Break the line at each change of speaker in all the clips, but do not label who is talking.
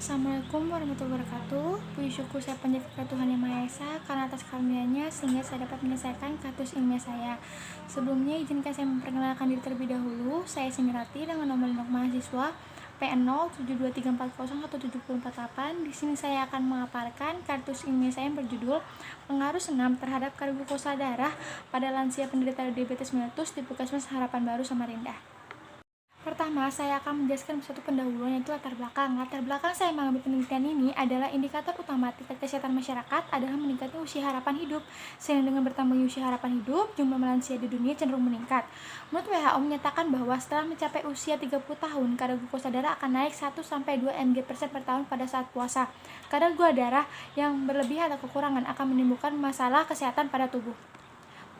Assalamualaikum warahmatullahi wabarakatuh. Puji syukur saya panjatkan kepada Tuhan Yang Maha Esa karena atas karunia-Nya sehingga saya dapat menyelesaikan kasus ilmiah saya. Sebelumnya izinkan saya memperkenalkan diri terlebih dahulu. Saya Semirati dengan nomor induk mahasiswa P07234017448. Di sini saya akan memaparkan kasus ilmiah saya yang berjudul Pengaruh senam terhadap kadar glukosa darah pada lansia penderita diabetes mellitus di Puskesmas Harapan Baru, Samarinda. Pertama, saya akan menjelaskan satu pendahuluan, yaitu latar belakang. Latar belakang saya mengambil penelitian ini adalah indikator utama tingkat kesehatan masyarakat adalah meningkatnya usia harapan hidup. Sehingga dengan bertambahnya usia harapan hidup, jumlah lansia di dunia cenderung meningkat. Menurut WHO menyatakan bahwa setelah mencapai usia 30 tahun, kadar glukosa darah akan naik 1-2 mg per tahun pada saat puasa. Kadar gula darah yang berlebihan atau kekurangan akan menimbulkan masalah kesehatan pada tubuh.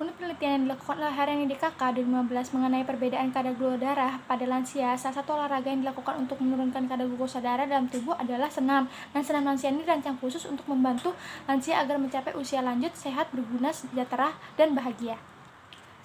Menurut penelitian yang dilakukan oleh Harian DKK 2015 mengenai perbedaan kadar gula darah pada lansia, salah satu olahraga yang dilakukan untuk menurunkan kadar glukosa darah dalam tubuh adalah senam. Dan senam lansia ini dirancang khusus untuk membantu lansia agar mencapai usia lanjut, sehat, berguna, sejahtera, dan bahagia.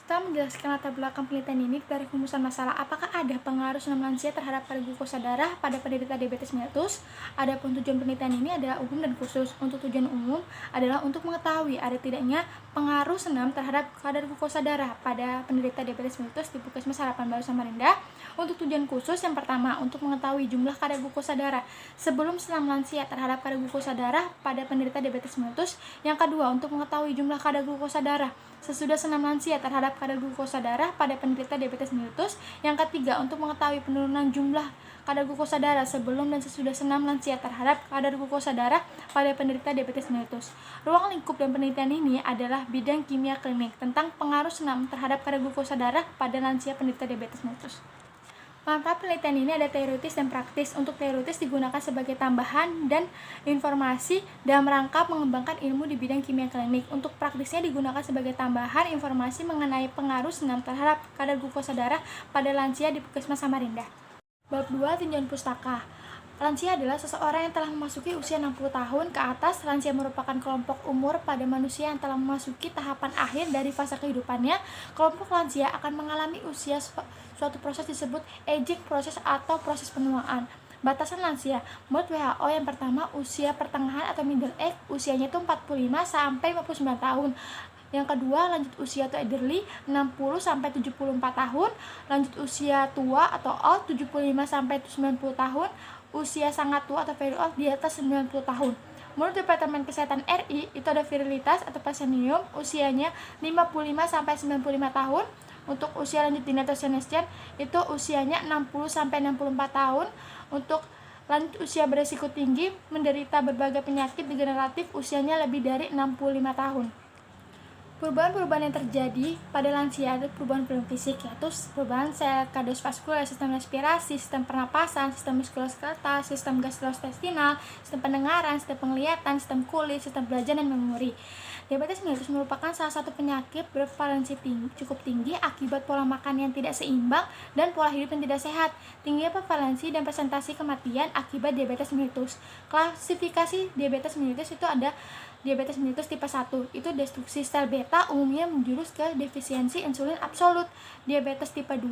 Setelah menjelaskan latar belakang penelitian ini dari rumusan masalah apakah ada pengaruh senam lansia terhadap kadar glukosa darah pada penderita diabetes mellitus. Adapun tujuan penelitian ini adalah umum dan khusus. Untuk tujuan umum adalah untuk mengetahui ada tidaknya pengaruh senam terhadap kadar glukosa darah pada penderita diabetes mellitus di Puskesmas Harapan Baru, Samarinda. Untuk tujuan khusus yang pertama untuk mengetahui jumlah kadar glukosa darah sebelum senam lansia terhadap kadar glukosa darah pada penderita diabetes mellitus. Yang kedua untuk mengetahui jumlah kadar glukosa darah sesudah senam lansia terhadap kadar glukosa darah pada penderita diabetes mellitus. Yang ketiga untuk mengetahui penurunan jumlah kadar glukosa darah sebelum dan sesudah senam lansia terhadap kadar glukosa darah pada penderita diabetes mellitus. Ruang lingkup dan penelitian ini adalah bidang kimia klinik tentang pengaruh senam terhadap kadar glukosa darah pada lansia penderita diabetes mellitus. Manfaat penelitian ini ada teoritis dan praktis. Untuk teoritis digunakan sebagai tambahan dan informasi dalam rangka mengembangkan ilmu di bidang kimia klinik. Untuk praktisnya digunakan sebagai tambahan informasi mengenai pengaruh senam terhadap kadar glukosa darah pada lansia di Puskesmas Samarinda. Bab 2. Tinjauan pustaka. Lansia adalah seseorang yang telah memasuki usia 60 tahun ke atas. Lansia merupakan kelompok umur pada manusia yang telah memasuki tahapan akhir dari fase kehidupannya. Kelompok lansia akan mengalami usia suatu proses disebut aging proses atau proses penuaan. Batasan lansia, menurut WHO yang pertama usia pertengahan atau middle age, usianya itu 45 sampai 59 tahun. Yang kedua, lanjut usia atau elderly 60 sampai 74 tahun, lanjut usia tua atau old 75 sampai 90 tahun, usia sangat tua atau very old di atas 90 tahun. Menurut Departemen Kesehatan RI, itu ada virilitas atau pasenium, usianya 55 sampai 95 tahun. Untuk usia lanjut dini atau senescen, itu usianya 60 sampai 64 tahun. Untuk lanjut usia beresiko tinggi, menderita berbagai penyakit degeneratif, usianya lebih dari 65 tahun. Perubahan-perubahan yang terjadi pada lansia adalah perubahan fisik, yaitu perubahan sel kardiovaskular, sistem respirasi, sistem pernapasan, sistem muskuloskeletal, sistem gastrointestinal, sistem pendengaran, sistem penglihatan, sistem kulit, sistem belajar, dan memori. Diabetes mellitus merupakan salah satu penyakit bervalensi cukup tinggi akibat pola makan yang tidak seimbang dan pola hidup yang tidak sehat. Tingginya prevalensi dan presentasi kematian akibat diabetes mellitus. Klasifikasi diabetes mellitus itu ada diabetes mellitus tipe 1, itu destruksi sel beta umumnya menjurus ke defisiensi insulin absolut. Diabetes tipe 2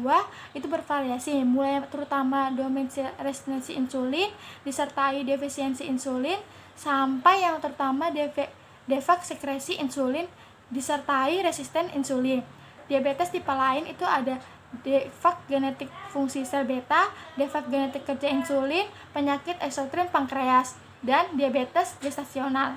itu bervariasi, mulai terutama dominasi resistensi insulin disertai defisiensi insulin sampai yang terutama defek sekresi insulin disertai resisten insulin. Diabetes tipe lain itu ada defek genetik fungsi sel beta, defek genetik kerja insulin, penyakit eksokrin pankreas, dan diabetes gestasional.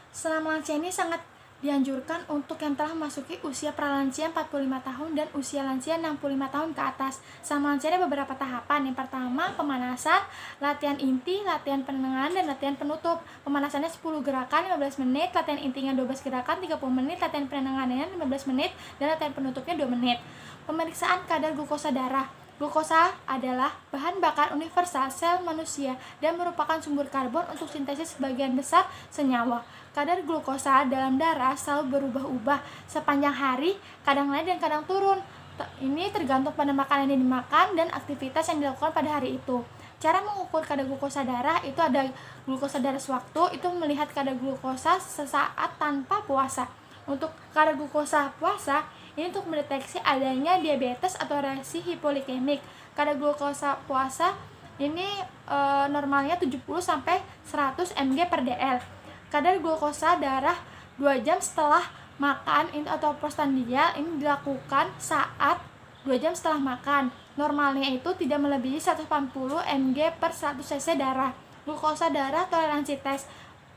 Senam lansia ini sangat dianjurkan untuk yang telah memasuki usia pralansia 45 tahun dan usia lansia 65 tahun ke atas. Senam lansia ada beberapa tahapan. Yang pertama, pemanasan, latihan inti, latihan penenangan, dan latihan penutup. Pemanasannya 10 gerakan 15 menit, latihan intinya 12 gerakan 30 menit, latihan penenangannya 15 menit, dan latihan penutupnya 2 menit. Pemeriksaan kadar glukosa darah. Glukosa adalah bahan bakar universal sel manusia dan merupakan sumber karbon untuk sintesis sebagian besar senyawa. Kadar glukosa dalam darah selalu berubah-ubah sepanjang hari, kadang naik dan kadang turun. Ini tergantung pada makanan yang dimakan dan aktivitas yang dilakukan pada hari itu. Cara mengukur kadar glukosa darah itu ada glukosa darah sewaktu, itu melihat kadar glukosa sesaat tanpa puasa. Untuk kadar glukosa puasa, ini untuk mendeteksi adanya diabetes atau reaksi hipoglikemik. Kadar glukosa puasa Ini normalnya 70 sampai 100 mg per dl. Kadar glukosa darah 2 jam setelah makan atau postprandial ini dilakukan saat 2 jam setelah makan. Normalnya itu tidak melebihi 180 mg per 100 cc darah. Glukosa darah toleransi tes.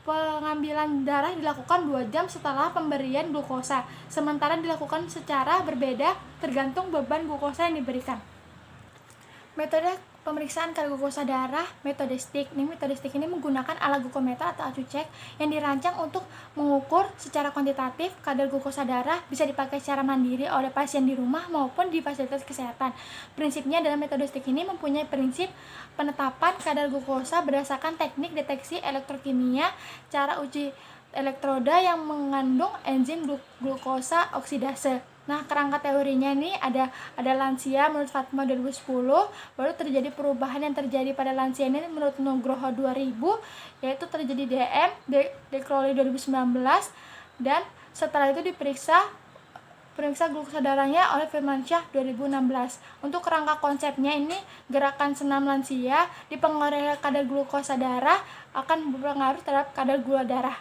Pengambilan darah dilakukan 2 jam setelah pemberian glukosa, sementara dilakukan secara berbeda tergantung beban glukosa yang diberikan. Metode pemeriksaan kadar glukosa darah, metode stick. Metode stick ini menggunakan alat glukometer atau acucek yang dirancang untuk mengukur secara kuantitatif kadar glukosa darah, bisa dipakai secara mandiri oleh pasien di rumah maupun di fasilitas kesehatan. Prinsipnya dalam metode stick ini mempunyai prinsip penetapan kadar glukosa berdasarkan teknik deteksi elektrokimia, cara uji elektroda yang mengandung enzim glukosa oksidase. Nah, kerangka teorinya ini ada lansia menurut Fatma 2010, baru terjadi perubahan yang terjadi pada lansia ini menurut Nugroho 2000, yaitu terjadi DM, De Crowley 2019, dan setelah itu diperiksa glukosa darahnya oleh Firmansyah 2016. Untuk kerangka konsepnya ini, gerakan senam lansia dipengaruhi kadar glukosa darah akan berpengaruh terhadap kadar gula darah.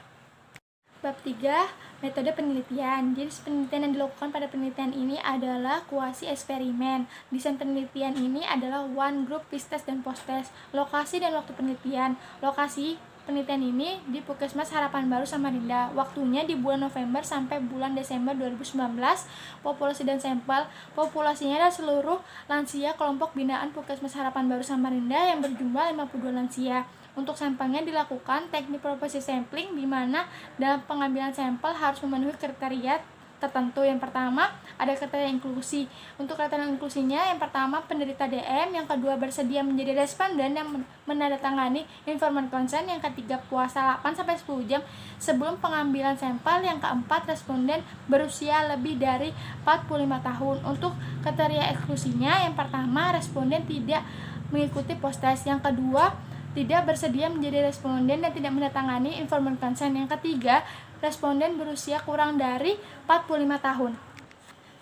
Bab 3, metode penelitian. Jadi penelitian yang dilakukan pada penelitian ini adalah kuasi eksperimen. Desain penelitian ini adalah one group, pre-test dan post-test. Lokasi dan waktu penelitian. Lokasi penelitian ini di Puskesmas Harapan Baru Samarinda. Waktunya di bulan November sampai bulan Desember 2019. Populasi dan sampel. Populasinya adalah seluruh lansia kelompok binaan Puskesmas Harapan Baru Samarinda yang berjumlah 52 lansia. Untuk sampelnya dilakukan teknik proporsi sampling, di mana dalam pengambilan sampel harus memenuhi kriteria tertentu. Yang pertama, ada kriteria inklusi. Untuk kriteria inklusinya, yang pertama penderita DM, yang kedua bersedia menjadi responden yang menandatangani informan consent, yang ketiga puasa 8-10 jam sebelum pengambilan sampel, yang keempat responden berusia lebih dari 45 tahun. Untuk kriteria eksklusinya, yang pertama responden tidak mengikuti post-test, yang kedua tidak bersedia menjadi responden dan tidak menandatangani informan consent, yang ketiga responden berusia kurang dari 45 tahun.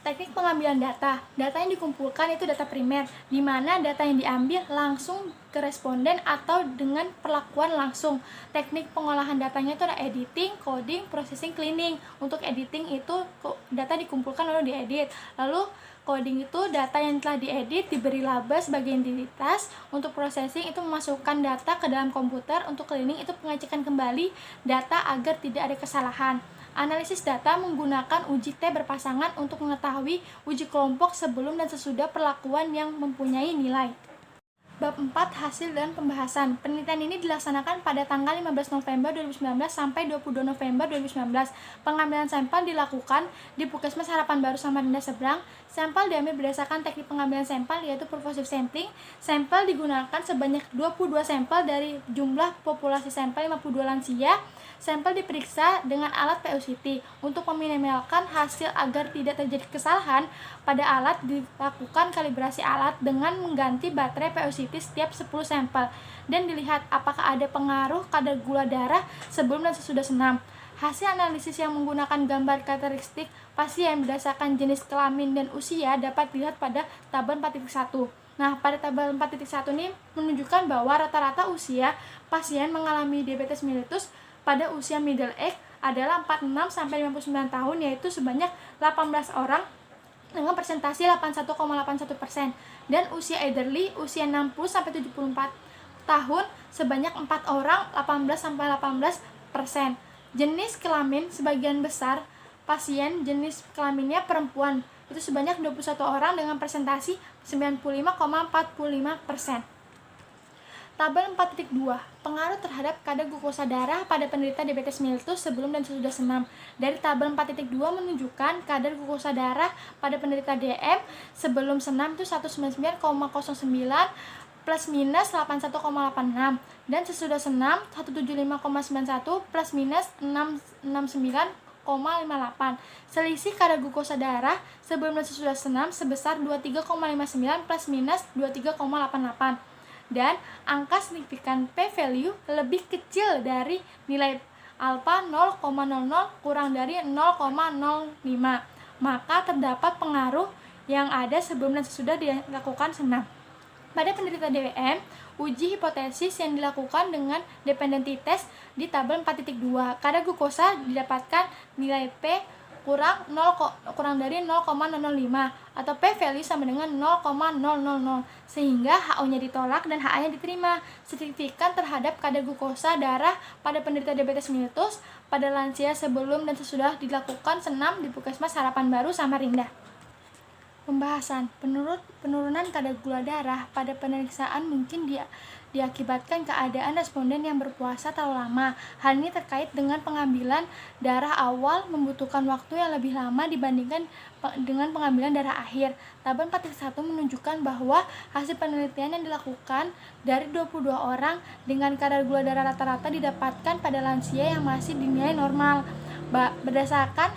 Teknik pengambilan data. Data yang dikumpulkan itu data primer, di mana data yang diambil langsung ke responden atau dengan perlakuan langsung. Teknik pengolahan datanya itu ada editing, coding, processing, cleaning. Untuk editing itu data dikumpulkan lalu diedit. Lalu coding itu data yang telah diedit diberi laba sebagai entitas. Untuk processing itu memasukkan data ke dalam komputer. Untuk cleaning itu pengecekan kembali data agar tidak ada kesalahan. Analisis data menggunakan uji T berpasangan untuk mengetahui uji kelompok sebelum dan sesudah perlakuan yang mempunyai nilai. Bab 4, hasil dan pembahasan. Penelitian ini dilaksanakan pada tanggal 15 November 2019 sampai 22 November 2019. Pengambilan sampel dilakukan di Puskesmas Harapan Baru Samarinda Seberang. Sampel diambil berdasarkan teknik pengambilan sampel, yaitu purposive sampling. Sampel digunakan sebanyak 22 sampel dari jumlah populasi sampel 52 lansia. Sampel diperiksa dengan alat POCT. Untuk meminimalkan hasil agar tidak terjadi kesalahan pada alat, dilakukan kalibrasi alat dengan mengganti baterai POCT setiap 10 sampel dan dilihat apakah ada pengaruh kadar gula darah sebelum dan sesudah senam. Hasil analisis yang menggunakan gambar karakteristik pasien berdasarkan jenis kelamin dan usia dapat dilihat pada tabel 4.1. Nah, pada tabel 4.1 ini menunjukkan bahwa rata-rata usia pasien mengalami diabetes mellitus pada usia middle age adalah 46 sampai 59 tahun, yaitu sebanyak 18 orang dengan persentase 81,81%, dan usia elderly usia 60 sampai 74 tahun sebanyak 4 orang 18 sampai 18%. Jenis kelamin, sebagian besar pasien jenis kelaminnya perempuan, itu sebanyak 21 orang dengan persentase 95,45%. Tabel 4.2, pengaruh terhadap kadar glukosa darah pada penderita diabetes mellitus sebelum dan sesudah senam. Dari tabel 4.2 menunjukkan kadar glukosa darah pada penderita DM sebelum senam itu 199,09 plus minus 81,86, dan sesudah senam 175,91 plus minus 669,58. Selisih kadar glukosa darah sebelum dan sesudah senam sebesar 23,59 plus minus 23,88. Dan angka signifikan p-value lebih kecil dari nilai alfa 0,00 kurang dari 0,05. Maka terdapat pengaruh yang ada sebelum dan sesudah dilakukan senam. Pada penderita DWM, uji hipotesis yang dilakukan dengan dependency test di tabel 4.2. Kadar glukosa didapatkan nilai P kurang dari 0,005 atau P value sama dengan 0,000 sehingga HO-nya ditolak dan HA-nya diterima. Signifikan terhadap kadar glukosa darah pada penderita diabetes mellitus pada lansia sebelum dan sesudah dilakukan senam di Puskesmas Harapan Baru Samarinda. Pembahasan penurunan kadar gula darah pada pemeriksaan mungkin diakibatkan keadaan responden yang berpuasa terlalu lama. Hal ini terkait dengan pengambilan darah awal membutuhkan waktu yang lebih lama dibandingkan dengan pengambilan darah akhir. Tabel 4.1 menunjukkan bahwa hasil penelitian yang dilakukan dari 22 orang dengan kadar gula darah rata-rata didapatkan pada lansia yang masih dinilai normal. Berdasarkan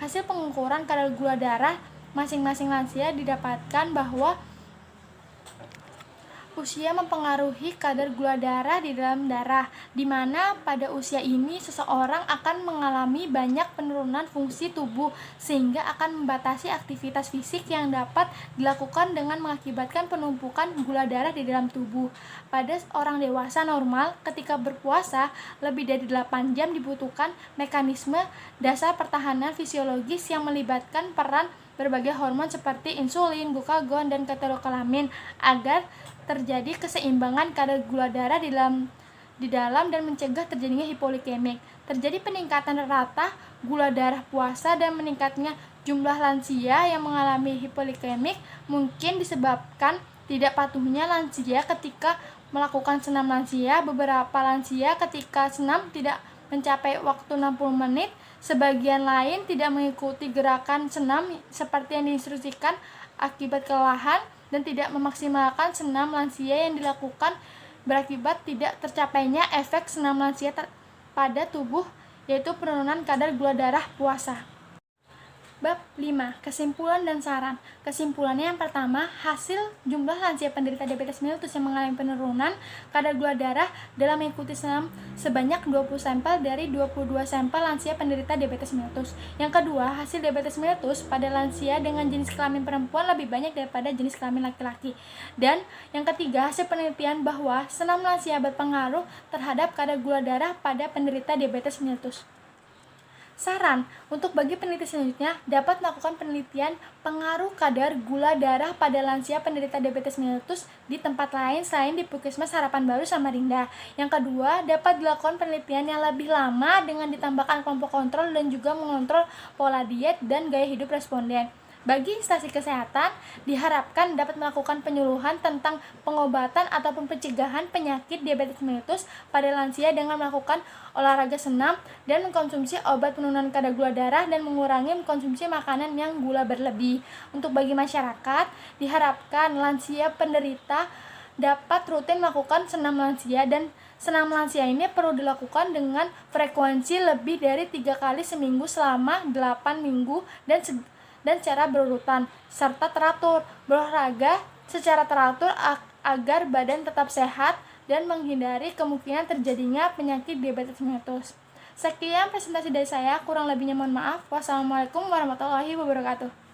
hasil pengukuran kadar gula darah masing-masing lansia didapatkan bahwa usia mempengaruhi kadar gula darah di dalam darah, di mana pada usia ini seseorang akan mengalami banyak penurunan fungsi tubuh sehingga akan membatasi aktivitas fisik yang dapat dilakukan dengan mengakibatkan penumpukan gula darah di dalam tubuh. Pada orang dewasa normal, ketika berpuasa lebih dari 8 jam dibutuhkan mekanisme dasar pertahanan fisiologis yang melibatkan peran berbagai hormon seperti insulin, glukagon, dan keterokalamin agar terjadi keseimbangan kadar gula darah di dalam dan mencegah terjadinya hipoglikemik. Terjadi peningkatan rata gula darah puasa dan meningkatnya jumlah lansia yang mengalami hipoglikemik mungkin disebabkan tidak patuhnya lansia ketika melakukan senam lansia. Beberapa lansia ketika senam tidak mencapai waktu 60 menit, sebagian lain tidak mengikuti gerakan senam seperti yang diinstruksikan akibat kelelahan dan tidak memaksimalkan senam lansia yang dilakukan berakibat tidak tercapainya efek senam lansia pada tubuh, yaitu penurunan kadar gula darah puasa. Bab 5. Kesimpulan dan saran. Kesimpulannya yang pertama, hasil jumlah lansia penderita diabetes mellitus yang mengalami penurunan kadar gula darah dalam mengikuti senam sebanyak 20 sampel dari 22 sampel lansia penderita diabetes mellitus. Yang kedua, hasil diabetes mellitus pada lansia dengan jenis kelamin perempuan lebih banyak daripada jenis kelamin laki-laki. Dan yang ketiga, hasil penelitian bahwa senam lansia berpengaruh terhadap kadar gula darah pada penderita diabetes mellitus. Saran, untuk bagi peneliti selanjutnya dapat melakukan penelitian pengaruh kadar gula darah pada lansia penderita diabetes mellitus di tempat lain selain di Puskesmas Harapan Baru Samarinda. Yang kedua, dapat dilakukan penelitian yang lebih lama dengan ditambahkan kelompok kontrol dan juga mengontrol pola diet dan gaya hidup responden. Bagi instansi kesehatan, diharapkan dapat melakukan penyuluhan tentang pengobatan ataupun pencegahan penyakit diabetes mellitus pada lansia dengan melakukan olahraga senam dan mengkonsumsi obat penurunan kadar gula darah dan mengurangi mengkonsumsi makanan yang gula berlebih. Untuk bagi masyarakat, diharapkan lansia penderita dapat rutin melakukan senam lansia dan senam lansia ini perlu dilakukan dengan frekuensi lebih dari 3 kali seminggu selama 8 minggu dan secara berurutan, serta teratur berolahraga secara teratur agar badan tetap sehat dan menghindari kemungkinan terjadinya penyakit diabetes mellitus. Sekian presentasi dari saya, kurang lebihnya mohon maaf. Wassalamualaikum warahmatullahi wabarakatuh.